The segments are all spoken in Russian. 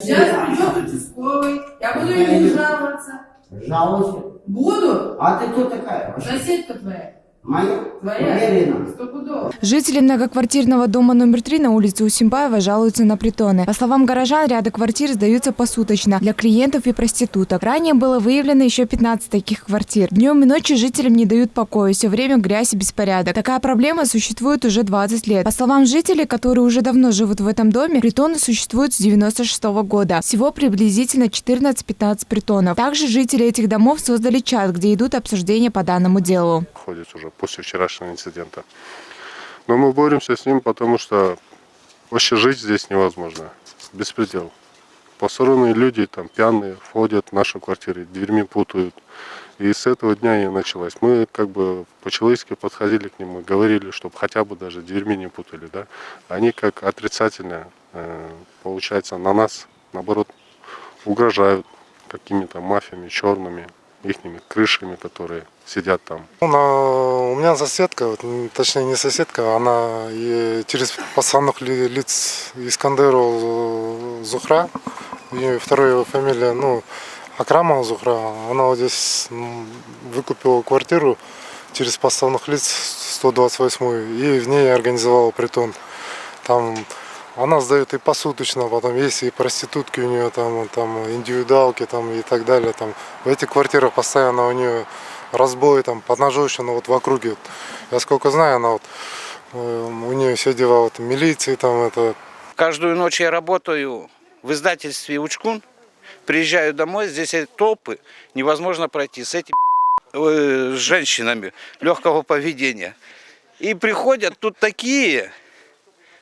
Сейчас придет участковый, я буду ему жаловаться. Жалуйся. Буду? А ты кто такая вообще? Соседка твоя. Моя? Твоя? Уверена. Стопудово. Жители многоквартирного дома номер 3 на улице Усимбаева жалуются на притоны. По словам горожан, ряды квартир сдаются посуточно для клиентов и проституток. Ранее было выявлено еще 15 таких квартир. Днем и ночью жителям не дают покоя, все время грязь и беспорядок. Такая проблема существует уже 20 лет. По словам жителей, которые уже давно живут в этом доме, притоны существуют с 96 года. Всего приблизительно 14-15 притонов. Также жители этих домов создали чат, где идут обсуждения по данному делу. Ходит уже после вчерашнего инцидента. Но мы боремся с ним, потому что вообще жить здесь невозможно. Беспредел. Посторонние люди там пьяные входят в наши квартиры, дверьми путают. И с этого дня и началось. Мы как бы по-человечески подходили к ним и говорили, чтобы хотя бы даже дверьми не путали. Да? Они как отрицательно, получается, на нас, наоборот, угрожают какими-то мафиями черными, ихними крышами, которые сидят там. У меня соседка, точнее не соседка, она через постоянных лиц Искандерова Зухра, ее вторая фамилия, Акрамова Зухра, она вот здесь выкупила квартиру через поставных лиц 128 и в ней организовала притон. Там она сдает и посуточно, потом есть и проститутки у нее, там индивидуалки там, и так далее. Там. В этих квартирах постоянно у нее разбой, там, подножовщина вот в округе. Я сколько знаю, она вот, у нее все дела вот, милиции. Там, это. Каждую ночь я работаю в издательстве «Учкун». Приезжаю домой, здесь толпы, невозможно пройти с этими женщинами легкого поведения. И приходят тут такие...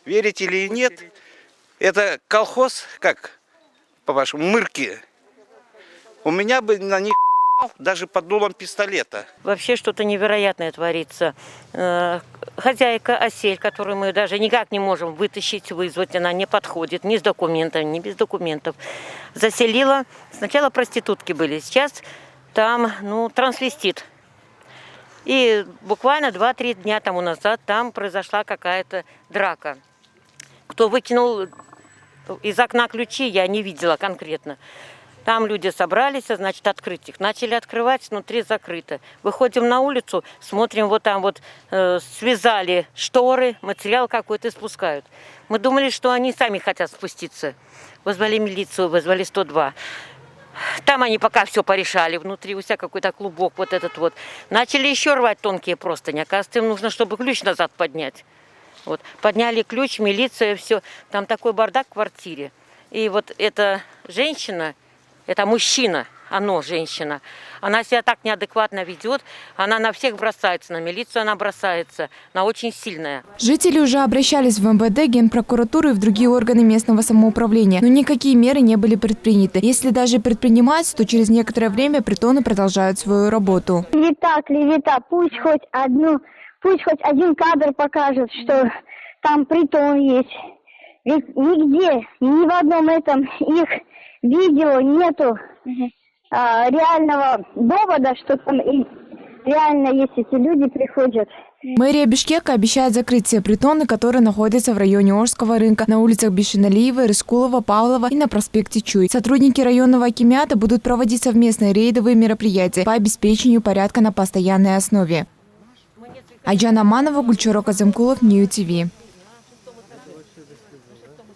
Верите или нет, это колхоз, как по-вашему, мырки. У меня бы на них даже под дулом пистолета. Вообще что-то невероятное творится. Хозяйка Осель, которую мы даже никак не можем вытащить, вызвать, она не подходит ни с документами, ни без документов. Заселила, сначала проститутки были, сейчас там, трансвестит. И буквально 2-3 дня тому назад там произошла какая-то драка. Кто выкинул из окна ключи, я не видела конкретно. Там люди собрались, значит, открыть их. Начали открывать, внутри закрыто. Выходим на улицу, смотрим, вот там вот связали шторы, материал какой-то спускают. Мы думали, что они сами хотят спуститься. Вызвали милицию, вызвали 102. Там они пока все порешали, внутри у себя какой-то клубок вот этот вот. Начали еще рвать тонкие простыни. Оказывается, им нужно, чтобы ключ назад поднять. Вот. Подняли ключ, милиция, все. Там такой бардак в квартире. И вот эта женщина, это мужчина, женщина, она себя так неадекватно ведет, она на всех бросается, на милицию она бросается, она очень сильная. Жители уже обращались в МВД, Генпрокуратуру и в другие органы местного самоуправления, но никакие меры не были предприняты. Если даже предпринимаются, то через некоторое время притоны продолжают свою работу. Клевета, пусть хоть один кадр покажет, что там притон есть. Ведь нигде, ни в одном этом их видео нету реального довода, что там реально есть эти люди приходят. Мэрия Бишкека обещает закрыть все притоны, которые находятся в районе Орского рынка, на улицах Бишиналиева, Рыскулова, Павлова и на проспекте Чуй. Сотрудники районного акимата будут проводить совместные рейдовые мероприятия по обеспечению порядка на постоянной основе. Айджан Аманова, Гульчуро Казымкулов, Нью ТВ.